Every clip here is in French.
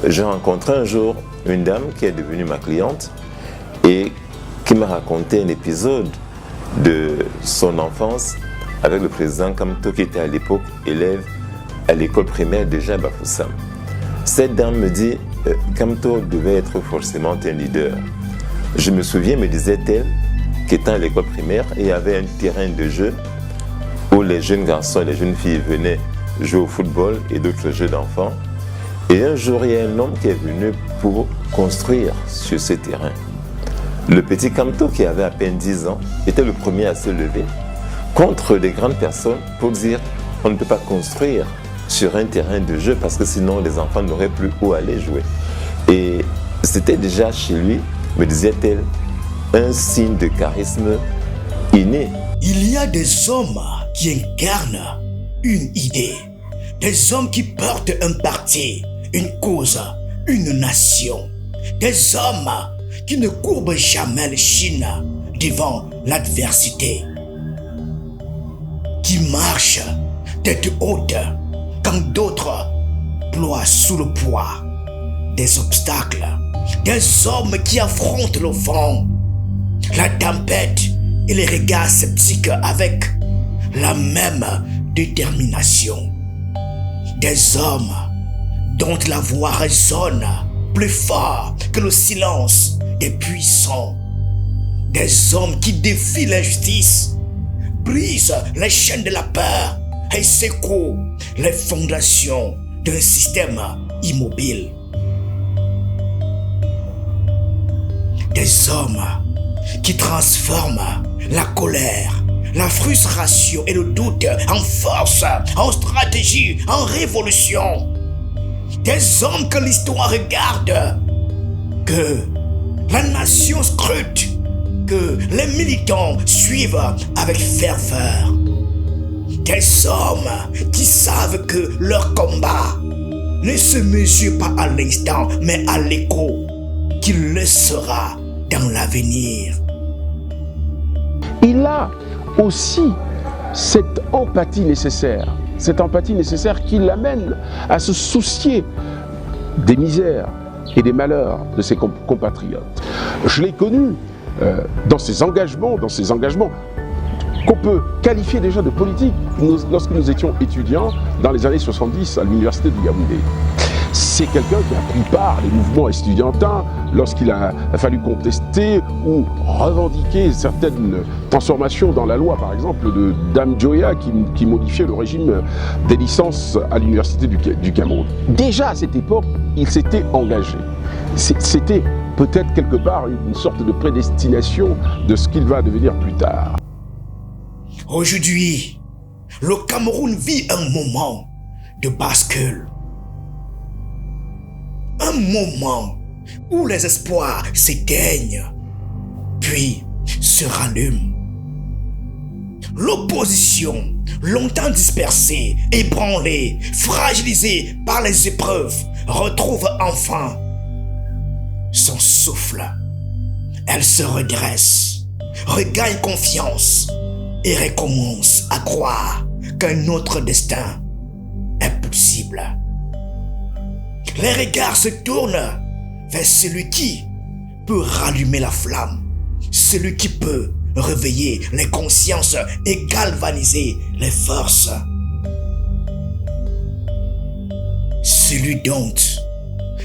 j'ai rencontré un jour une dame qui est devenue ma cliente et qui m'a raconté un épisode de son enfance avec le président Kamto, qui était à l'époque élève à l'école primaire déjà à Bafoussam. Cette dame me dit Kamto devait être forcément un leader. Je me souviens, me disait-elle, qu'étant à l'école primaire, il y avait un terrain de jeu où les jeunes garçons et les jeunes filles venaient jouer au football et d'autres jeux d'enfants. Et un jour, il y a un homme qui est venu pour construire sur ce terrain. Le petit Kamto, qui avait à peine 10 ans, était le premier à se lever contre des grandes personnes pour dire on ne peut pas construire sur un terrain de jeu parce que sinon les enfants n'auraient plus où aller jouer. Et c'était déjà chez lui, me disait-elle, un signe de charisme inné. Il y a des hommes qui incarnent une idée, des hommes qui portent un parti, une cause, une nation, des hommes qui ne courbent jamais l'échine devant l'adversité, qui marchent tête haute quand d'autres ploient sous le poids des obstacles, des hommes qui affrontent le vent, la tempête et les regards sceptiques avec la même détermination, des hommes dont la voix résonne plus fort que le silence des puissants, des hommes qui défient l'injustice, brisent les chaînes de la peur et secouent les fondations d'un système immobile. Des hommes qui transforment la colère, la frustration et le doute en force, en stratégie, en révolution. Des hommes que l'histoire regarde, que la nation scrute, que les militants suivent avec ferveur. Des hommes qui savent que leur combat ne se mesure pas à l'instant, mais à l'écho qu'il le sera dans l'avenir. Il a aussi cette empathie nécessaire qui l'amène à se soucier des misères et des malheurs de ses compatriotes. Je l'ai connu dans ses engagements qu'on peut qualifier déjà de politique lorsque nous étions étudiants dans les années 70 à l'université de Yaoundé. C'est quelqu'un qui a pris part aux mouvements estudiantins lorsqu'il a fallu contester ou revendiquer certaines transformations dans la loi, par exemple de Dame Joya qui modifiait le régime des licences à l'université du Cameroun. Déjà à cette époque, il s'était engagé. C'était peut-être quelque part une sorte de prédestination de ce qu'il va devenir plus tard. Aujourd'hui, le Cameroun vit un moment de bascule. Un moment où les espoirs s'éteignent, puis se rallument. L'opposition, longtemps dispersée, ébranlée, fragilisée par les épreuves, retrouve enfin son souffle. Elle se redresse, regagne confiance et recommence à croire qu'un autre destin est possible. Les regards se tournent vers celui qui peut rallumer la flamme, celui qui peut réveiller les consciences et galvaniser les forces. Celui dont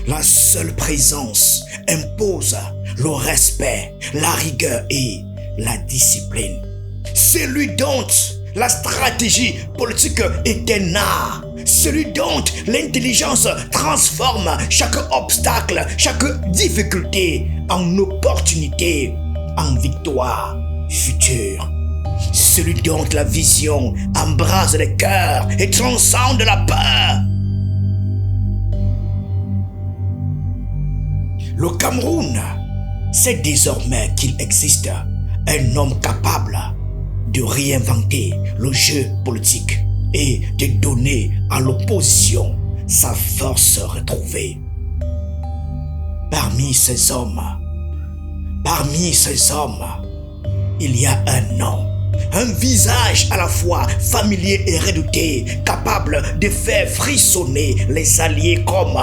la seule présence impose le respect, la rigueur et la discipline. Celui dont la stratégie politique est un art. Celui dont l'intelligence transforme chaque obstacle, chaque difficulté en opportunité, en victoire future. Celui dont la vision embrase les cœurs et transcende la peur. Le Cameroun sait désormais qu'il existe un homme capable de réinventer le jeu politique et de donner à l'opposition sa force retrouvée. Parmi ces hommes, il y a un nom, un visage à la fois familier et redouté, capable de faire frissonner les alliés comme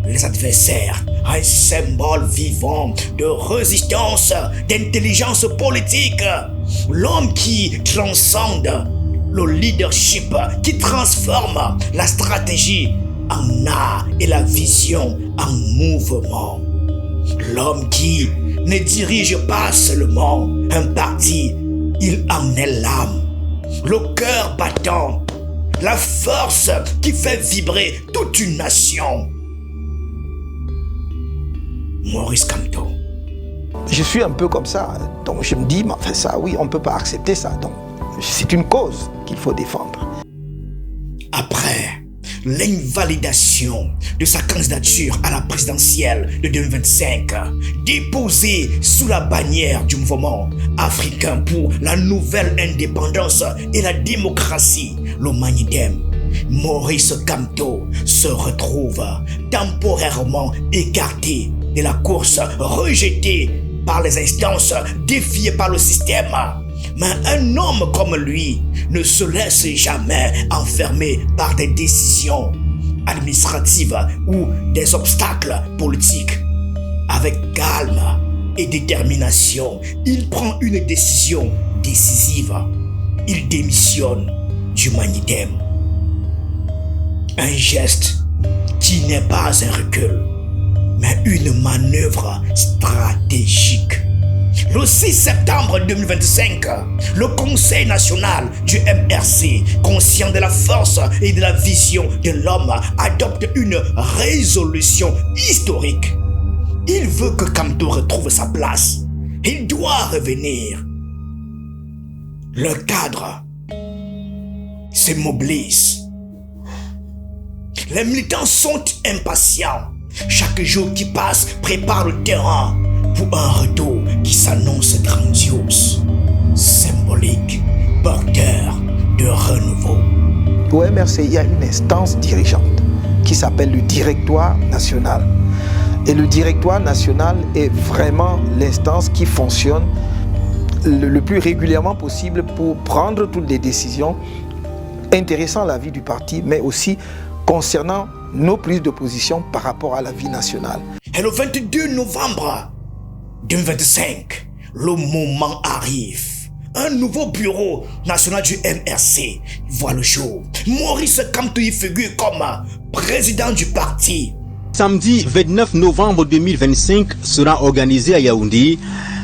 les adversaires, un symbole vivant de résistance, d'intelligence politique. L'homme qui transcende le leadership, qui transforme la stratégie en art et la vision en mouvement. L'homme qui ne dirige pas seulement un parti, il en est l'âme, le cœur battant, la force qui fait vibrer toute une nation. Maurice Kamto. Je suis un peu comme ça, donc je me dis, mais enfin ça, oui, on ne peut pas accepter ça, donc c'est une cause qu'il faut défendre. Après l'invalidation de sa candidature à la présidentielle de 2025, déposée sous la bannière du mouvement africain pour la nouvelle indépendance et la démocratie, le MANIDEM, Maurice Kamto se retrouve temporairement écarté de la course, rejeté par les instances, défié par le système. Mais un homme comme lui ne se laisse jamais enfermer par des décisions administratives ou des obstacles politiques. Avec calme et détermination, il prend une décision décisive. Il démissionne du MANIDEM. Un geste qui n'est pas un recul, mais une manœuvre stratégique. Le 6 septembre 2025, le Conseil national du MRC, conscient de la force et de la vision de l'homme, adopte une résolution historique. Il veut que Kamto retrouve sa place. Il doit revenir. Le cadre se mobilise. Les militants sont impatients. Chaque jour qui passe prépare le terrain pour un retour qui s'annonce grandiose, symbolique, porteur de renouveau. Au MRC, il y a une instance dirigeante qui s'appelle le Directoire national. Et le Directoire national est vraiment l'instance qui fonctionne le plus régulièrement possible pour prendre toutes les décisions intéressant la vie du parti, mais aussi concernant nos prises de position par rapport à la vie nationale. Et le 22 novembre 2025, le moment arrive. Un nouveau bureau national du MRC voit le jour. Maurice Kamto y figure comme président du parti. Samedi 29 novembre 2025 sera organisée à Yaoundé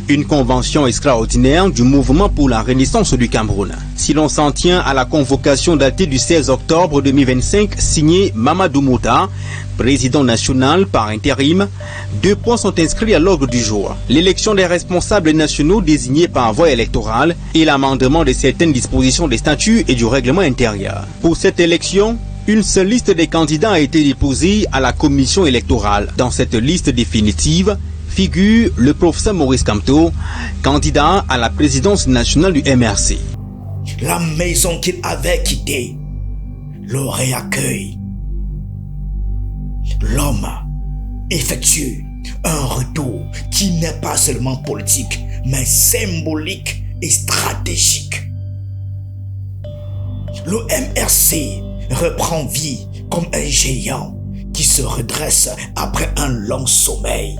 une convention extraordinaire du mouvement pour la renaissance du Cameroun. Si l'on s'en tient à la convocation datée du 16 octobre 2025 signée Mamadou Mouta, président national par intérim, 2 points sont inscrits à l'ordre du jour. L'élection des responsables nationaux désignés par voie électorale et l'amendement de certaines dispositions des statuts et du règlement intérieur. Pour cette élection, une seule liste des candidats a été déposée à la commission électorale. Dans cette liste définitive figure le professeur Maurice Kamto, candidat à la présidence nationale du MRC. La maison qu'il avait quittée le réaccueille. L'homme effectue un retour qui n'est pas seulement politique, mais symbolique et stratégique. Le MRC reprend vie comme un géant qui se redresse après un long sommeil.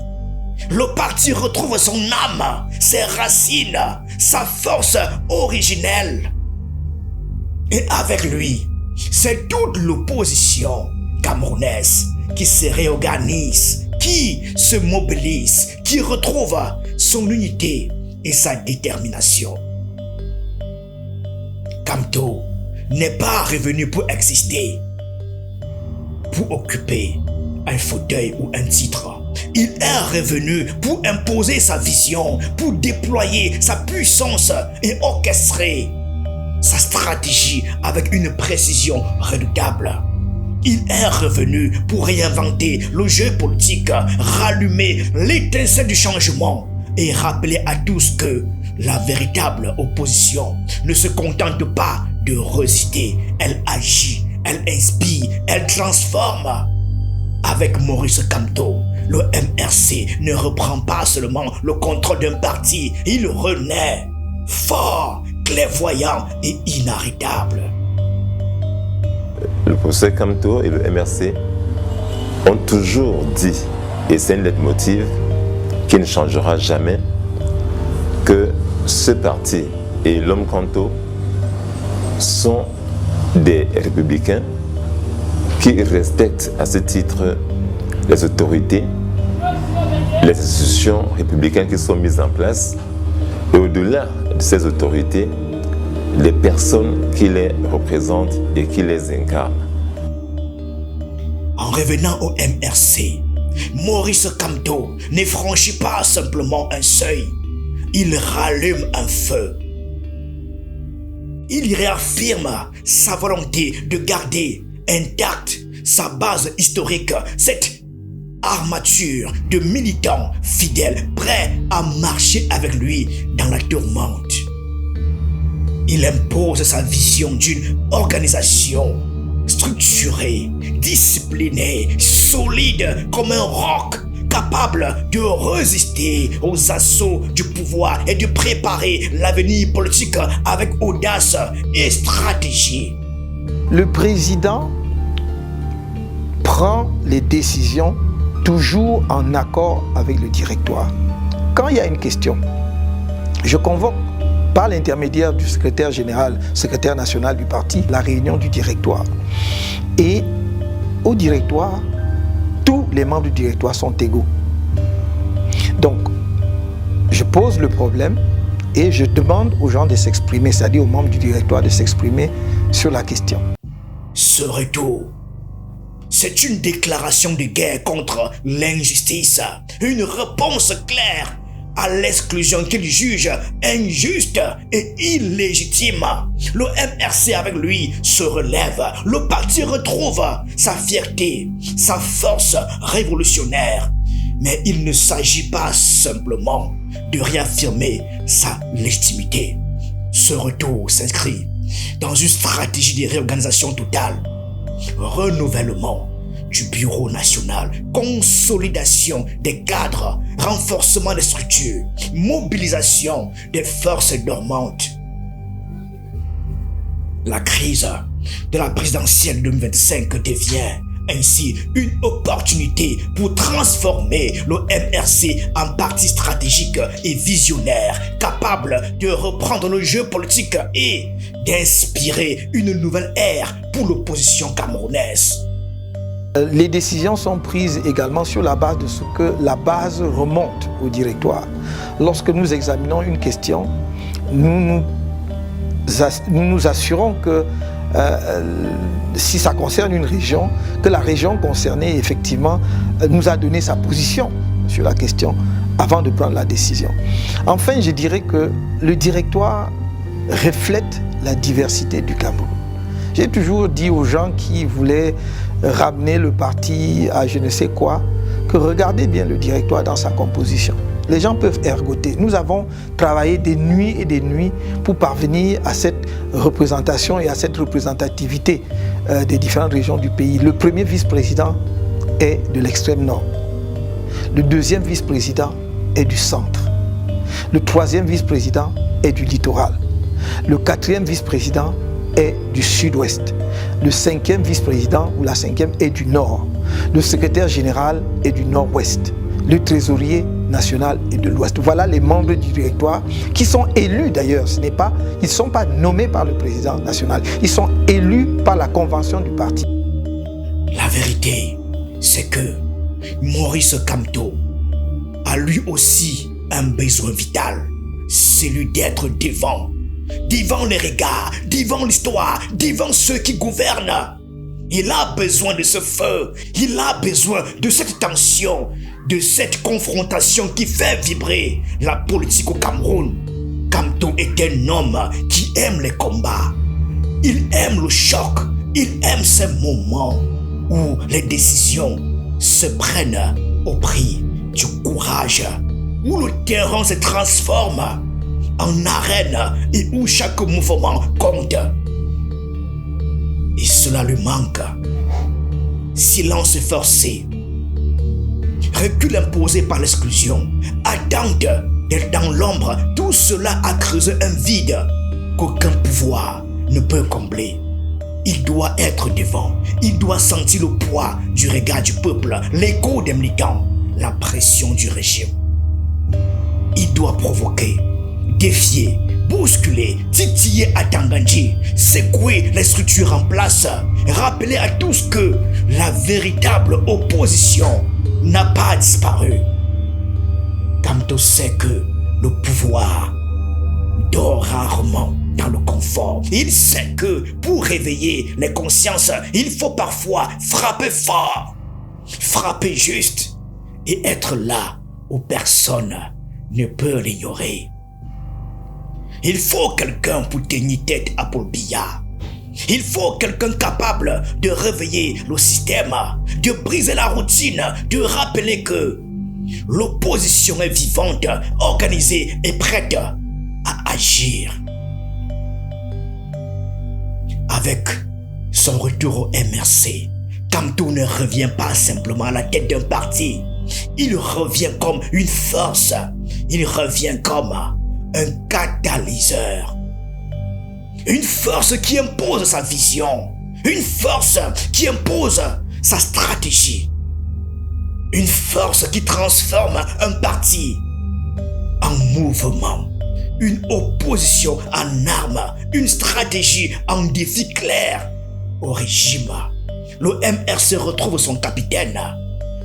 Le parti retrouve son âme, ses racines, sa force originelle. Et avec lui, c'est toute l'opposition camerounaise qui se réorganise, qui se mobilise, qui retrouve son unité et sa détermination. Kamto n'est pas revenu pour exister, pour occuper un fauteuil ou un titre. Il est revenu pour imposer sa vision, pour déployer sa puissance et orchestrer sa stratégie avec une précision redoutable. Il est revenu pour réinventer le jeu politique, rallumer l'étincelle du changement et rappeler à tous que la véritable opposition ne se contente pas de résister, elle agit, elle inspire, elle transforme. Avec Maurice Kamto, le MRC ne reprend pas seulement le contrôle d'un parti, il renaît, fort, clairvoyant et inarrêtable. Le professeur Kamto et le MRC ont toujours dit, et c'est un leitmotiv qui ne changera jamais, que ce parti et l'homme Kanto sont des républicains qui respectent à ce titre les autorités, les institutions républicaines qui sont mises en place, et au-delà de ces autorités, les personnes qui les représentent et qui les incarnent. En revenant au MRC, Maurice Kamto ne franchit pas simplement un seuil, il rallume un feu. Il réaffirme sa volonté de garder intacte sa base historique, cette armature de militants fidèles prêts à marcher avec lui dans la tourmente. Il impose sa vision d'une organisation structurée, disciplinée, solide comme un roc, capable de résister aux assauts du pouvoir et de préparer l'avenir politique avec audace et stratégie. Le président prend les décisions toujours en accord avec le directoire. Quand il y a une question, je convoque par l'intermédiaire du secrétaire général, secrétaire national du parti, la réunion du directoire. Et au directoire, tous les membres du directoire sont égaux. Donc, je pose le problème et je demande aux gens de s'exprimer, c'est-à-dire aux membres du directoire de s'exprimer sur la question. Ce retour, c'est une déclaration de guerre contre l'injustice, une réponse claire à l'exclusion qu'il juge injuste et illégitime. Le MRC avec lui se relève, le parti retrouve sa fierté, sa force révolutionnaire. Mais il ne s'agit pas simplement de réaffirmer sa légitimité. Ce retour s'inscrit dans une stratégie de réorganisation totale, renouvellement du bureau national, consolidation des cadres, renforcement des structures, mobilisation des forces dormantes. La crise de la présidentielle 2025 devient ainsi une opportunité pour transformer le MRC en parti stratégique et visionnaire, capable de reprendre le jeu politique et d'inspirer une nouvelle ère pour l'opposition camerounaise. Les décisions sont prises également sur la base de ce que la base remonte au directoire. Lorsque nous examinons une question, nous nous assurons que si ça concerne une région, que la région concernée effectivement nous a donné sa position sur la question avant de prendre la décision. Enfin, je dirais que le directoire reflète la diversité du Cameroun. J'ai toujours dit aux gens qui voulaient ramener le parti à je ne sais quoi, que regardez bien le directoire dans sa composition. Les gens peuvent ergoter. Nous avons travaillé des nuits et des nuits pour parvenir à cette représentation et à cette représentativité des différentes régions du pays. Le premier vice-président est de l'extrême nord. Le deuxième vice-président est du centre. Le troisième vice-président est du littoral. Le quatrième vice-président est du sud-ouest. Le cinquième vice-président ou la cinquième est du nord. Le secrétaire général est du nord-ouest. Le trésorier national est de l'ouest. Voilà les membres du directoire qui sont élus d'ailleurs. Ils ne sont pas nommés par le président national. Ils sont élus par la convention du parti. La vérité, c'est que Maurice Kamto a lui aussi un besoin vital, celui d'être devant les regards, devant l'histoire, devant ceux qui gouvernent. Il a besoin de ce feu, il a besoin de cette tension, de cette confrontation qui fait vibrer la politique au Cameroun. Kamto est un homme qui aime les combats, il aime le choc, il aime ces moments où les décisions se prennent au prix du courage, où le terrain se transforme en arène et où chaque mouvement compte. Et cela lui manque. Silence forcé, recul imposé par l'exclusion, attente d'être dans l'ombre, tout cela a creusé un vide qu'aucun pouvoir ne peut combler. Il doit être devant. Il doit sentir le poids du regard du peuple, l'écho des militants, la pression du régime. Il doit provoquer, défier, bousculer, titiller à Tangandji, secouer les structures en place, rappeler à tous que la véritable opposition n'a pas disparu. Kamto sait que le pouvoir dort rarement dans le confort. Il sait que pour réveiller les consciences, il faut parfois frapper fort, frapper juste et être là où personne ne peut l'ignorer. Il faut quelqu'un pour tenir tête à Paul Biya. Il faut quelqu'un capable de réveiller le système, de briser la routine, de rappeler que l'opposition est vivante, organisée et prête à agir. Avec son retour au MRC, Kamto ne revient pas simplement à la tête d'un parti. Il revient comme une force. Il revient comme un catalyseur. Une force qui impose sa vision. Une force qui impose sa stratégie. Une force qui transforme un parti en mouvement. Une opposition en armes. Une stratégie en défi clair au régime. Le MRC retrouve son capitaine.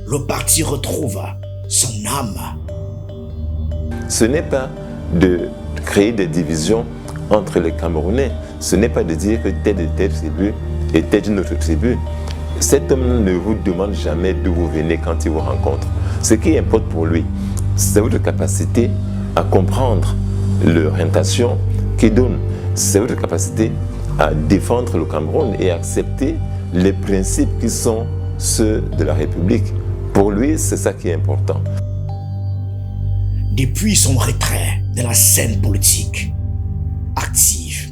Le parti retrouve son âme. Ce n'est pas de créer des divisions entre les Camerounais. Ce n'est pas de dire que telle et telle tribu et telle une autre tribu. Cet homme ne vous demande jamais d'où vous venez quand il vous rencontre. Ce qui importe pour lui, c'est votre capacité à comprendre l'orientation qu'il donne. C'est votre capacité à défendre le Cameroun et à accepter les principes qui sont ceux de la République. Pour lui, c'est ça qui est important. Depuis son retrait de la scène politique active,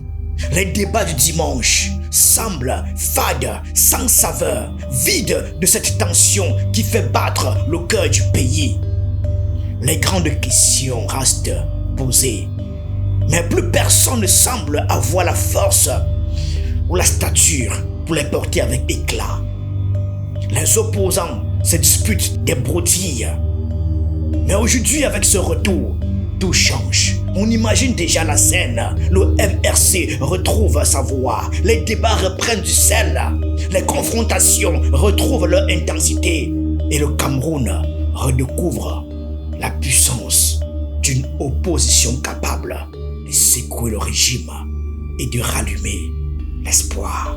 les débats du dimanche semblent fades, sans saveur, vides de cette tension qui fait battre le cœur du pays. Les grandes questions restent posées, mais plus personne ne semble avoir la force ou la stature pour les porter avec éclat. Les opposants se disputent des broutilles. Mais aujourd'hui, avec ce retour, tout change. On imagine déjà la scène. Le MRC retrouve sa voix. Les débats reprennent du sel. Les confrontations retrouvent leur intensité. Et le Cameroun redécouvre la puissance d'une opposition capable de secouer le régime et de rallumer l'espoir.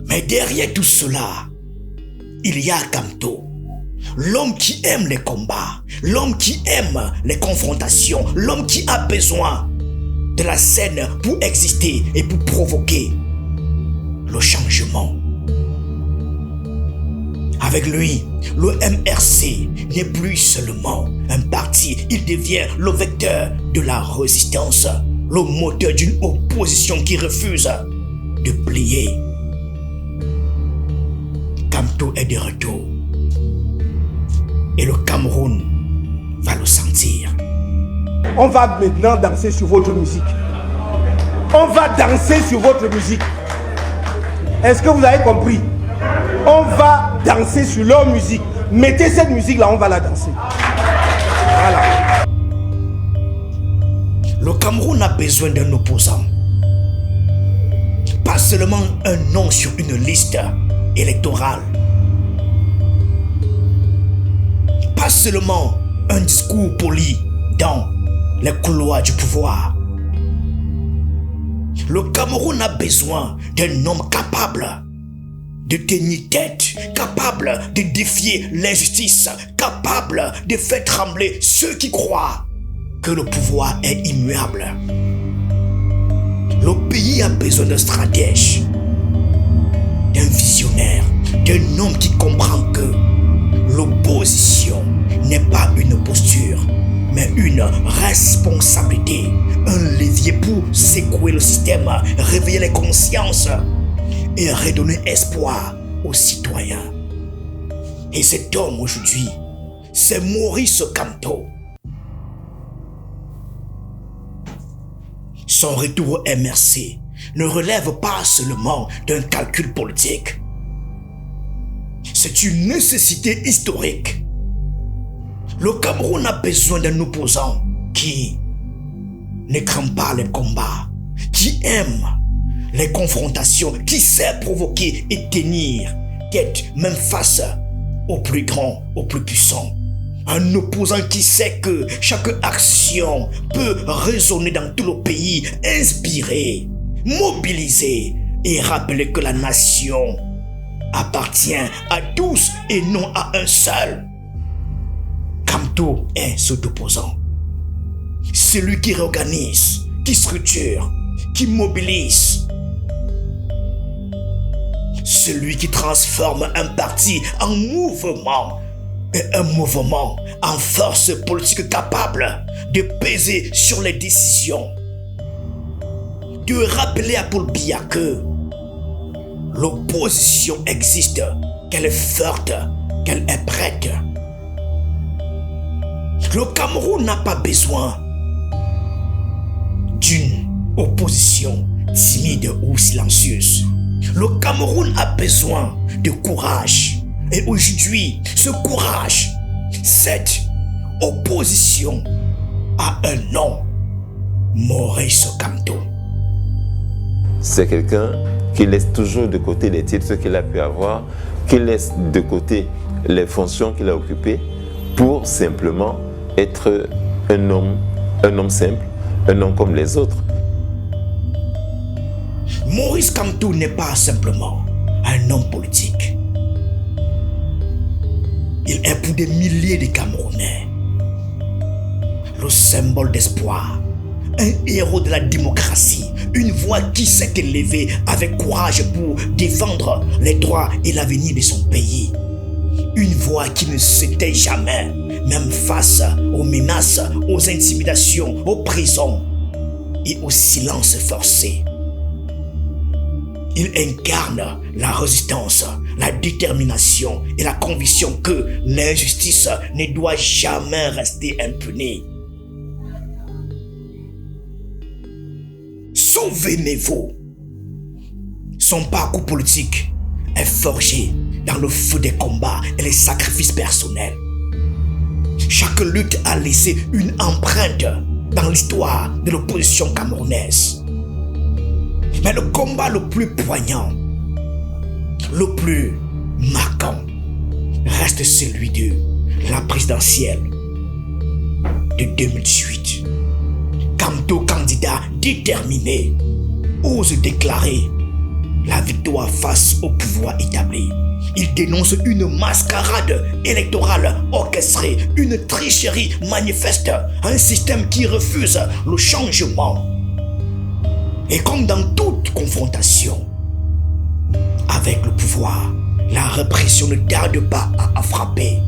Mais derrière tout cela, il y a Kamto, l'homme qui aime les combats, l'homme qui aime les confrontations, l'homme qui a besoin de la scène pour exister et pour provoquer le changement. Avec lui, le MRC n'est plus seulement un parti, il devient le vecteur de la résistance, le moteur d'une opposition qui refuse de plier. Kamto est de retour et le Cameroun va le sentir. On va maintenant danser sur votre musique. On va danser sur votre musique. Est-ce que vous avez compris? On va danser sur leur musique. Mettez cette musique-là, on va la danser. Voilà. Le Cameroun a besoin d'un opposant. Pas seulement un nom sur une liste électorale. Pas seulement un discours poli dans les couloirs du pouvoir. Le Cameroun a besoin d'un homme capable de tenir tête, capable de défier l'injustice, capable de faire trembler ceux qui croient que le pouvoir est immuable. Le pays a besoin d'un stratège, d'un visionnaire, d'un homme qui comprend que l'opposition n'est pas une posture, mais une responsabilité, un levier pour secouer le système, réveiller les consciences et redonner espoir aux citoyens. Et cet homme aujourd'hui, c'est Maurice Kamto. Son retour au MRC ne relève pas seulement d'un calcul politique. C'est une nécessité historique. Le Cameroun a besoin d'un opposant qui ne craint pas les combats, qui aime les confrontations, qui sait provoquer et tenir tête même face aux plus grands, aux plus puissants. Un opposant qui sait que chaque action peut résonner dans tout le pays, inspirer, mobiliser et rappeler que la nation appartient à tous et non à un seul. Kamto est cet opposant. Celui qui réorganise, qui structure, qui mobilise. Celui qui transforme un parti en mouvement et un mouvement en force politique capable de peser sur les décisions. De rappeler à Paul Biya que l'opposition existe, qu'elle est forte, qu'elle est prête. Le Cameroun n'a pas besoin d'une opposition timide ou silencieuse. Le Cameroun a besoin de courage. Et aujourd'hui, ce courage, cette opposition a un nom, Maurice Kamto. C'est quelqu'un qui laisse toujours de côté les titres qu'il a pu avoir, qui laisse de côté les fonctions qu'il a occupées pour simplement être un homme simple, un homme comme les autres. Maurice Kamto n'est pas simplement un homme politique. Il est pour des milliers de Camerounais le symbole d'espoir, un héros de la démocratie, une voix qui s'est élevée avec courage pour défendre les droits et l'avenir de son pays. Une voix qui ne s'était jamais, même face aux menaces, aux intimidations, aux prisons et au silence forcé. Il incarne la résistance, la détermination et la conviction que l'injustice ne doit jamais rester impunie. Souvenez-vous, son parcours politique est forgé dans le feu des combats et les sacrifices personnels. Chaque lutte a laissé une empreinte dans l'histoire de l'opposition camerounaise. Mais le combat le plus poignant, le plus marquant, reste celui de la présidentielle de 2018. Kamto, candidat déterminé, ose déclarer la victoire face au pouvoir établi. Il dénonce une mascarade électorale orchestrée, une tricherie manifeste, un système qui refuse le changement. Et comme dans toute confrontation avec le pouvoir, la répression ne tarde pas à frapper.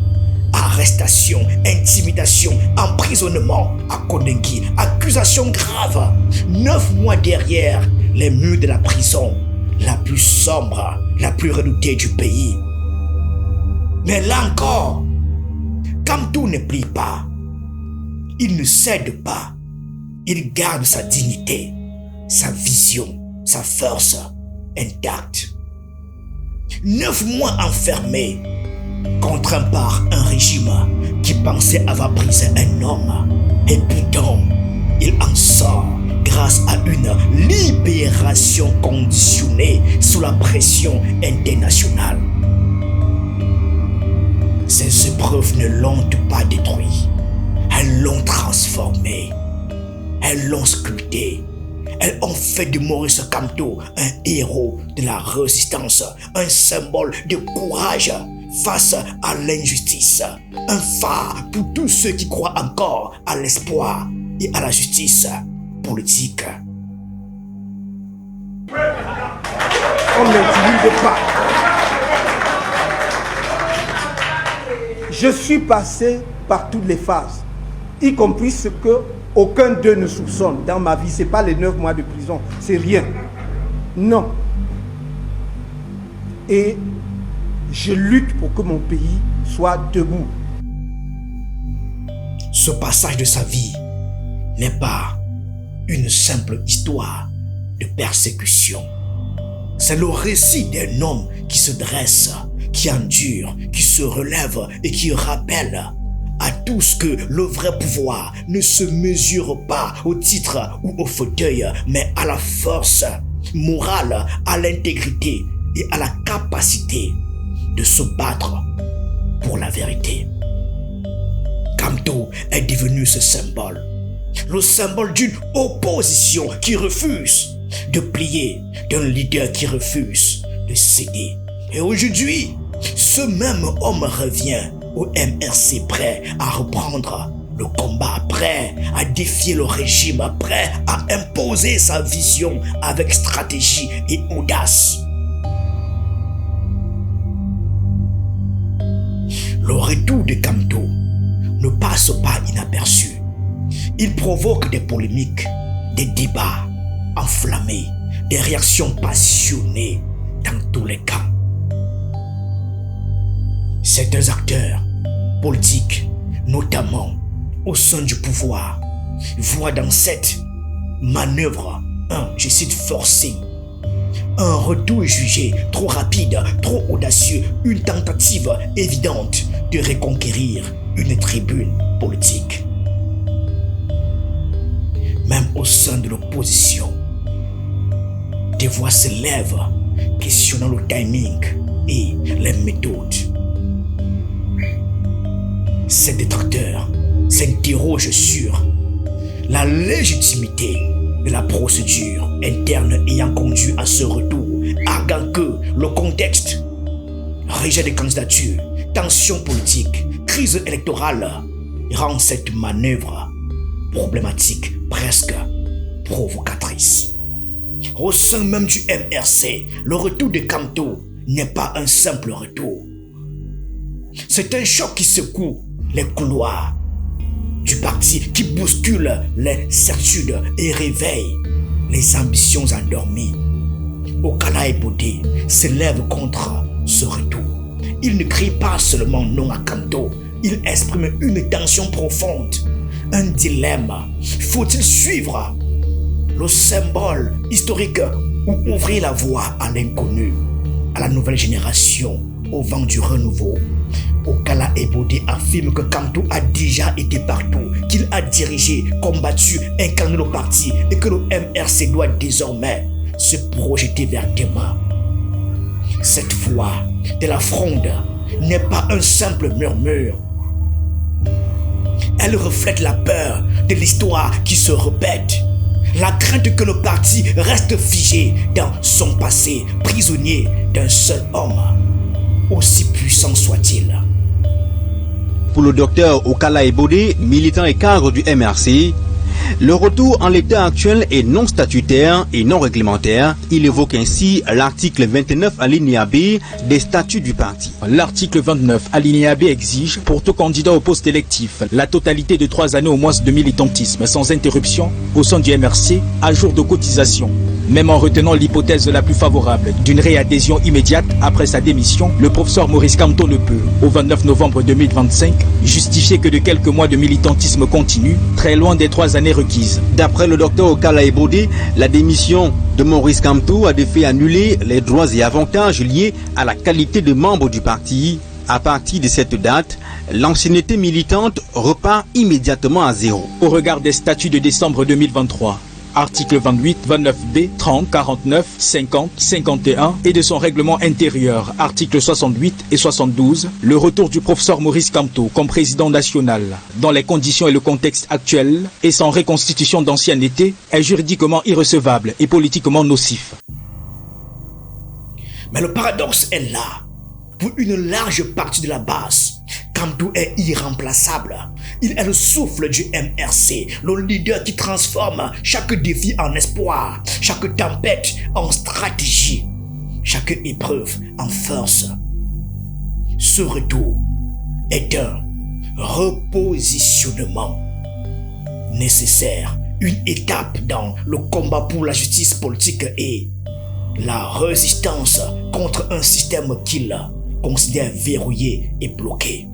Arrestation, intimidation, emprisonnement à Kondengi, accusations graves. 9 mois derrière les murs de la prison, la plus sombre, la plus redoutée du pays. Mais là encore, Kamto ne plie pas. Il ne cède pas. Il garde sa dignité, sa vision, sa force intacte. 9 mois enfermé, contraint par un régime qui pensait avoir brisé un homme. Et pourtant, il en sort grâce à une libération conditionnée sous la pression internationale. Ces épreuves ne l'ont pas détruit. Elles l'ont transformé. Elles l'ont sculpté. Elles ont fait de Maurice Kamto un héros de la résistance, un symbole de courage face à l'injustice, un phare pour tous ceux qui croient encore à l'espoir et à la justice politique. On n'intimide pas. Je suis passé par toutes les phases, y compris ce que aucun d'eux ne soupçonne dans ma vie. Ce n'est pas les 9 mois de prison, c'est rien. Non. Et je lutte pour que mon pays soit debout. Ce passage de sa vie n'est pas une simple histoire de persécution. C'est le récit d'un homme qui se dresse, qui endure, qui se relève et qui rappelle à tous que le vrai pouvoir ne se mesure pas au titre ou au fauteuil, mais à la force morale, à l'intégrité et à la capacité de se battre pour la vérité. Kamto est devenu ce symbole, le symbole d'une opposition qui refuse de plier, d'un leader qui refuse de céder. Et aujourd'hui, ce même homme revient au MRC, prêt à reprendre le combat, prêt à défier le régime, prêt à imposer sa vision avec stratégie et audace. Le retour de Kamto ne passe pas inaperçu. Il provoque des polémiques, des débats enflammés, des réactions passionnées dans tous les camps. Certains acteurs politiques, notamment au sein du pouvoir, voient dans cette manœuvre je cite, forcé, un retour jugé trop rapide, trop audacieux, une tentative évidente de reconquérir une tribune politique. Même au sein de l'opposition, des voix se lèvent questionnant le timing et les méthodes. Ces détracteurs s'interrogent sur la légitimité de la procédure interne ayant conduit à ce retour, arguant que le contexte, rejet des candidatures, tensions politiques, crise électorale, rend cette manœuvre problématique, presque provocatrice. Au sein même du MRC, le retour de Kamto n'est pas un simple retour. C'est un choc qui secoue les couloirs du parti, qui bouscule les certitudes et réveille les ambitions endormies. Okala Ebodé s'élève contre ce retour. Il ne crie pas seulement non à Kamto, il exprime une tension profonde, un dilemme. Faut-il suivre le symbole historique ou ouvrir la voie à l'inconnu, à la nouvelle génération, au vent du renouveau? Okala Ebodé affirme que Kamto a déjà été partout, qu'il a dirigé, combattu, incarné le parti et que le MRC doit désormais se projeter vers demain. Cette voix de la fronde n'est pas un simple murmure. Elle reflète la peur de l'histoire qui se répète, la crainte que le parti reste figé dans son passé, prisonnier d'un seul homme, aussi puissant soit-il. Pour le docteur Okala Ebodé, militant et cadre du MRC, le retour en l'état actuel est non statutaire et non réglementaire. Il évoque ainsi l'article 29 alinéa B des statuts du parti. L'article 29 alinéa B exige pour tout candidat au poste électif la totalité de 3 années au moins de militantisme sans interruption au sein du MRC à jour de cotisation. Même en retenant l'hypothèse la plus favorable d'une réadhésion immédiate après sa démission, le professeur Maurice Kamto ne peut, au 29 novembre 2025, justifier que de quelques mois de militantisme continu, très loin des 3 années requises. D'après le docteur Okala Ebodé, la démission de Maurice Kamto a de fait annuler les droits et avantages liés à la qualité de membre du parti. À partir de cette date, l'ancienneté militante repart immédiatement à zéro. Au regard des statuts de décembre 2023, articles 28, 29B, 30, 49, 50, 51 et de son règlement intérieur, articles 68 et 72, le retour du professeur Maurice Kamto comme président national dans les conditions et le contexte actuels et sans reconstitution d'ancienneté est juridiquement irrecevable et politiquement nocif. Mais le paradoxe est là. Pour une large partie de la base, Kamto est irremplaçable. Il est le souffle du MRC, le leader qui transforme chaque défi en espoir, chaque tempête en stratégie, chaque épreuve en force. Ce retour est un repositionnement nécessaire, une étape dans le combat pour la justice politique et la résistance contre un système qu'il considère verrouillé et bloqué.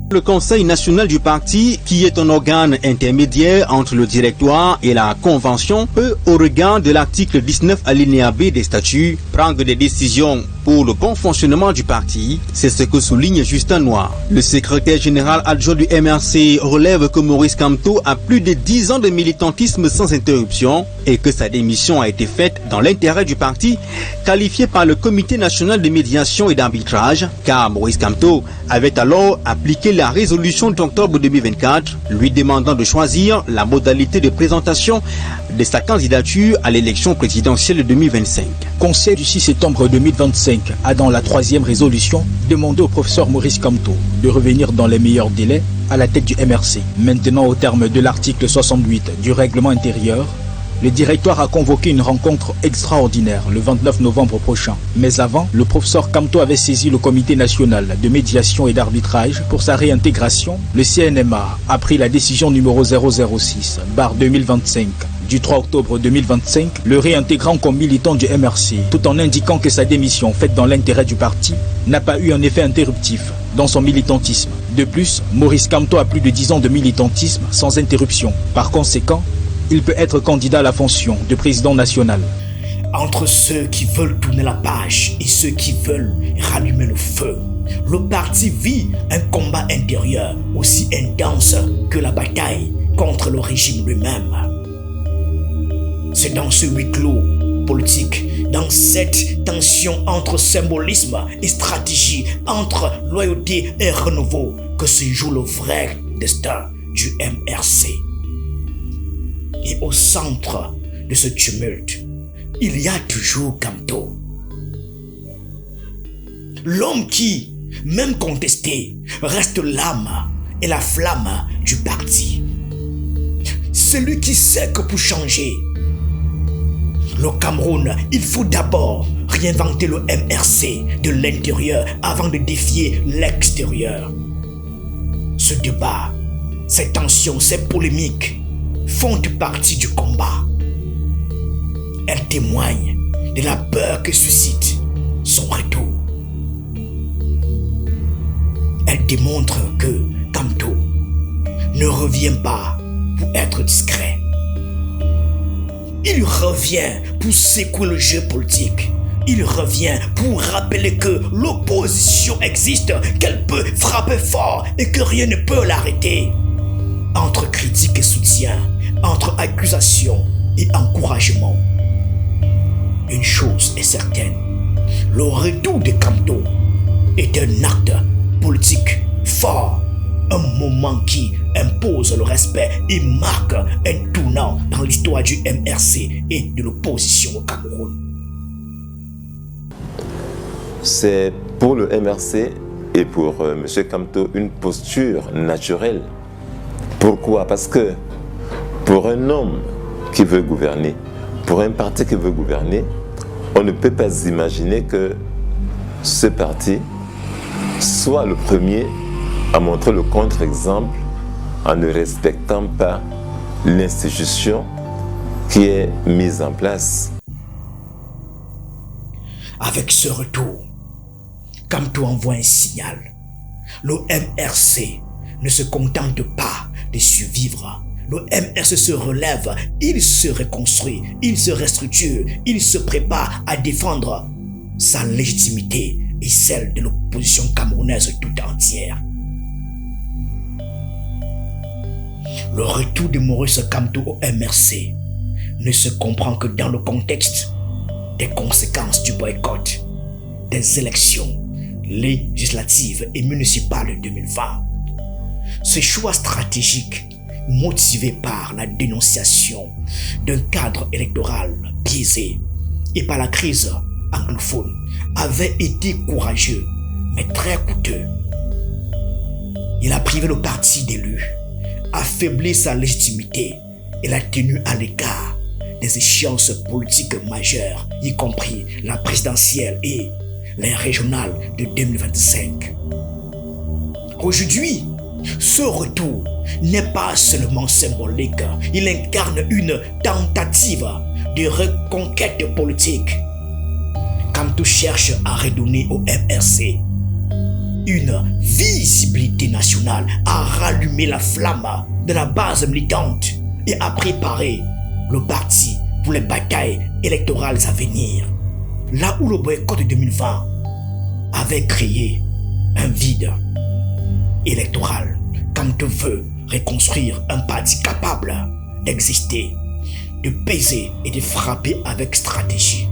Le Conseil national du parti, qui est un organe intermédiaire entre le directoire et la convention, peut, au regard de l'article 19 alinéa B des statuts, prendre des décisions pour le bon fonctionnement du parti. C'est ce que souligne Justin Noir. Le secrétaire général adjoint du MRC relève que Maurice Kamto a plus de 10 ans de militantisme sans interruption et que sa démission a été faite dans l'intérêt du parti, qualifié par le Comité national de médiation et d'arbitrage, car Maurice Kamto avait alors appliqué la résolution d'octobre 2024 lui demandant de choisir la modalité de présentation de sa candidature à l'élection présidentielle de 2025. Conseil du 6 septembre 2025 a dans la 3e résolution demandé au professeur Maurice Kamto de revenir dans les meilleurs délais à la tête du MRC. Maintenant, au terme de l'article 68 du règlement intérieur, le directoire a convoqué une rencontre extraordinaire le 29 novembre prochain. Mais avant, le professeur Kamto avait saisi le Comité national de médiation et d'arbitrage pour sa réintégration. Le CNMA a pris la décision numéro 006/2025 du 3 octobre 2025, le réintégrant comme militant du MRC, tout en indiquant que sa démission faite dans l'intérêt du parti n'a pas eu un effet interruptif dans son militantisme. De plus, Maurice Kamto a plus de 10 ans de militantisme sans interruption. Par conséquent, il peut être candidat à la fonction de président national. Entre ceux qui veulent tourner la page et ceux qui veulent rallumer le feu, le parti vit un combat intérieur aussi intense que la bataille contre le régime lui-même. C'est dans ce huis clos politique, dans cette tension entre symbolisme et stratégie, entre loyauté et renouveau, que se joue le vrai destin du MRC. Et au centre de ce tumulte, il y a toujours Kamto. L'homme qui, même contesté, reste l'âme et la flamme du parti. Celui qui sait que pour changer le Cameroun, il faut d'abord réinventer le MRC de l'intérieur avant de défier l'extérieur. Ce débat, ces tensions, ces polémiques font partie du combat. Elles témoignent de la peur que suscite son retour. Elles démontrent que Kamto ne revient pas pour être discret. Il revient pour secouer le jeu politique. Il revient pour rappeler que l'opposition existe, qu'elle peut frapper fort et que rien ne peut l'arrêter. Entre critique et soutien, entre accusation et encouragement, une chose est certaine, le retour de Kamto est un acte politique fort, un moment qui impose le respect et marque un tournant dans l'histoire du MRC et de l'opposition au Cameroun. C'est pour le MRC et pour M. Kamto une posture naturelle. Pourquoi? Parce que pour un homme qui veut gouverner, pour un parti qui veut gouverner, on ne peut pas imaginer que ce parti soit le premier à montrer le contre-exemple en ne respectant pas l'institution qui est mise en place. Avec ce retour, Kamto envoie un signal. Le MRC ne se contente pas de survivre. Le MRC se relève, il se reconstruit, il se restructure, il se prépare à défendre sa légitimité et celle de l'opposition camerounaise tout entière. Le retour de Maurice Kamto au MRC ne se comprend que dans le contexte des conséquences du boycott des élections législatives et municipales de 2020. Ce choix stratégique, motivé par la dénonciation d'un cadre électoral biaisé et par la crise anglophone, avait été courageux, mais très coûteux. Il a privé le parti d'élus, affaibli sa légitimité et l'a tenu à l'écart des échéances politiques majeures, y compris la présidentielle et les régionales de 2025. Aujourd'hui, ce retour n'est pas seulement symbolique, il incarne une tentative de reconquête politique. Kamto cherche à redonner au MRC une visibilité nationale, a rallumé la flamme de la base militante et a préparé le parti pour les batailles électorales à venir. Là où le boycott de 2020 avait créé un vide électoral, Kamto veut reconstruire un parti capable d'exister, de peser et de frapper avec stratégie.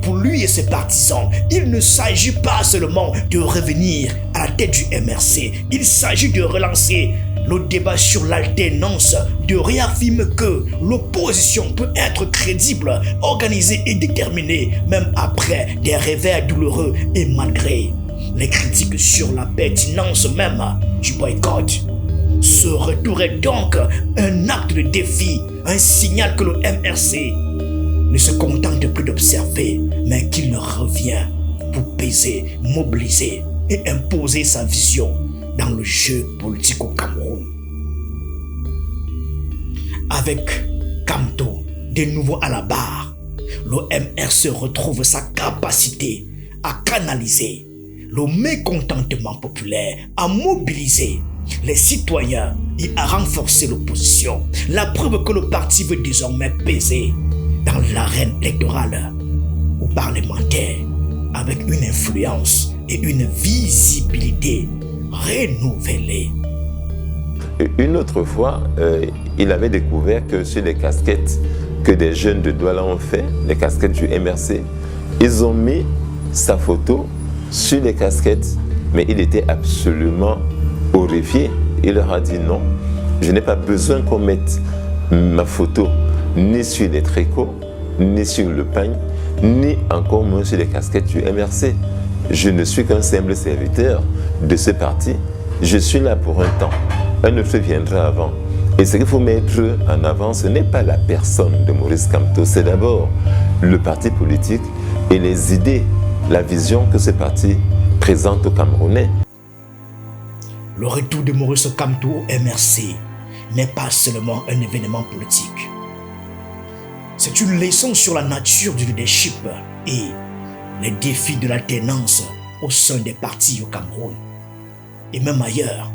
Pour lui et ses partisans, il ne s'agit pas seulement de revenir à la tête du MRC, il s'agit de relancer le débat sur l'alternance, de réaffirmer que l'opposition peut être crédible, organisée et déterminée, même après des revers douloureux et malgré les critiques sur la pertinence même du boycott. Ce retour est donc un acte de défi, un signal que le MRC ne se contente plus d'observer, mais qu'il revient pour peser, mobiliser et imposer sa vision dans le jeu politique au Cameroun. Avec Kamto de nouveau à la barre, le MRC retrouve sa capacité à canaliser le mécontentement populaire, à mobiliser les citoyens et à renforcer l'opposition. La preuve que le parti veut désormais peser dans l'arène électorale ou parlementaire avec une influence et une visibilité renouvelée. Une autre fois, il avait découvert que sur les casquettes que des jeunes de Douala ont fait, les casquettes du MRC, ils ont mis sa photo sur les casquettes, mais il était absolument horrifié. Il leur a dit non, je n'ai pas besoin qu'on mette ma photo ni sur les tricots, ni sur le pagne, ni encore moins sur les casquettes du MRC. Je ne suis qu'un simple serviteur de ce parti. Je suis là pour un temps. Un autre viendra avant. Et ce qu'il faut mettre en avant, ce n'est pas la personne de Maurice Kamto, c'est d'abord le parti politique et les idées, la vision que ce parti présente aux Camerounais. Le retour de Maurice Kamto au MRC n'est pas seulement un événement politique. C'est une leçon sur la nature du leadership et les défis de l'alternance au sein des partis au Cameroun et même ailleurs.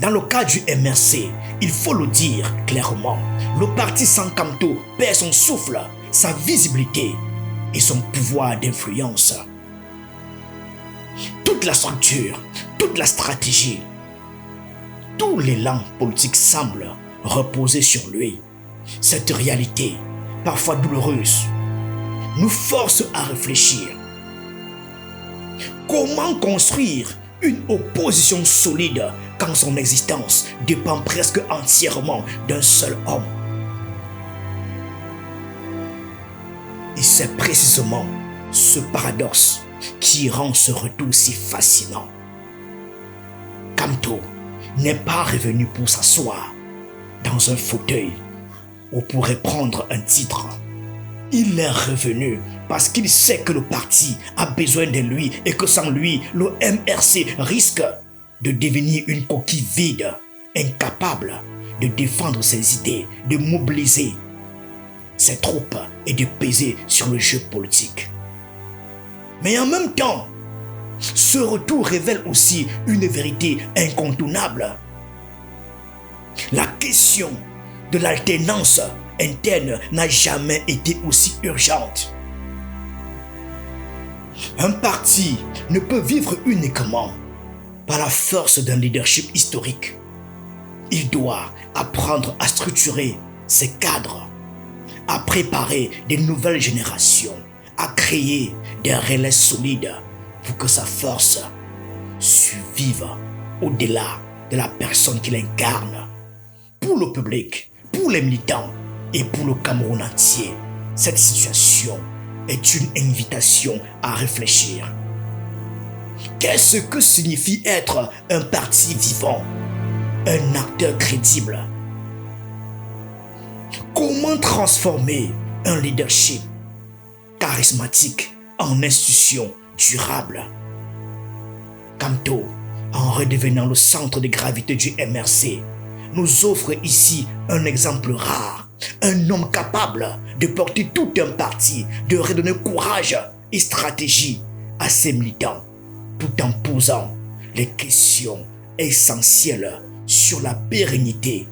Dans le cas du MRC, il faut le dire clairement, le parti sans Kamto perd son souffle, sa visibilité et son pouvoir d'influence. Toute la structure, toute la stratégie, tout l'élan politique semble reposer sur lui. Cette réalité, parfois douloureuse, nous force à réfléchir. Comment construire une opposition solide quand son existence dépend presque entièrement d'un seul homme? Et c'est précisément ce paradoxe qui rend ce retour si fascinant. Kamto n'est pas revenu pour s'asseoir dans un fauteuil ou pour reprendre un titre. Il est revenu parce qu'il sait que le parti a besoin de lui et que sans lui, le MRC risque de devenir une coquille vide, incapable de défendre ses idées, de mobiliser ses troupes et de peser sur le jeu politique. Mais en même temps, ce retour révèle aussi une vérité incontournable. La question de l'alternance interne n'a jamais été aussi urgente. Un parti ne peut vivre uniquement par la force d'un leadership historique. Il doit apprendre à structurer ses cadres, à préparer de nouvelles générations, à créer des relais solides pour que sa force survive au-delà de la personne qu'il incarne. Pour le public, pour les militants et pour le Cameroun entier, cette situation est une invitation à réfléchir. Qu'est-ce que signifie être un parti vivant, un acteur crédible? Comment transformer un leadership charismatique en institution durable? Kamto, en redevenant le centre de gravité du MRC, nous offre ici un exemple rare, un homme capable de porter tout un parti, de redonner courage et stratégie à ses militants, tout en posant les questions essentielles sur la pérennité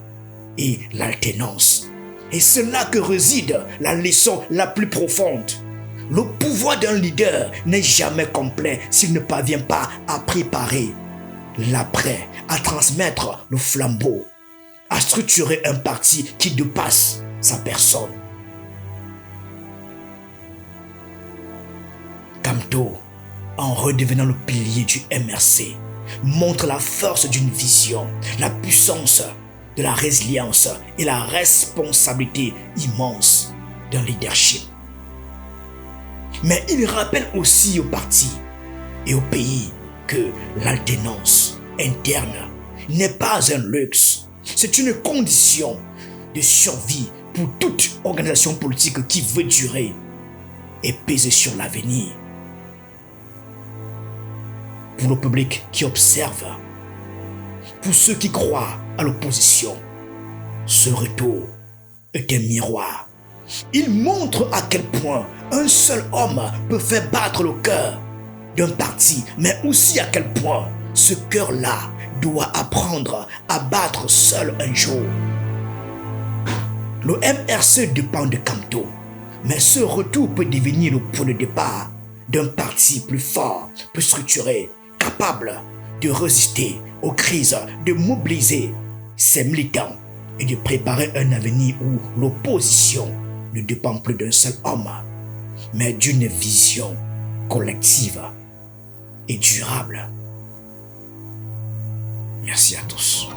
et l'alternance. Et c'est là que réside la leçon la plus profonde. Le pouvoir d'un leader n'est jamais complet s'il ne parvient pas à préparer l'après, à transmettre le flambeau, à structurer un parti qui dépasse sa personne. Kamto, en redevenant le pilier du MRC, montre la force d'une vision, la puissance de la résilience et la responsabilité immense d'un leadership. Mais il rappelle aussi au parti et au pays que l'alternance interne n'est pas un luxe, c'est une condition de survie pour toute organisation politique qui veut durer et peser sur l'avenir. Pour le public qui observe, pour ceux qui croient à l'opposition, ce retour est un miroir. Il montre à quel point un seul homme peut faire battre le cœur d'un parti, mais aussi à quel point ce cœur-là doit apprendre à battre seul un jour. Le MRC dépend de Kamto, mais ce retour peut devenir le point de départ d'un parti plus fort, plus structuré, capable de résister aux crises, de mobiliser ses militants et de préparer un avenir où l'opposition ne dépend plus d'un seul homme, mais d'une vision collective et durable. Merci à tous.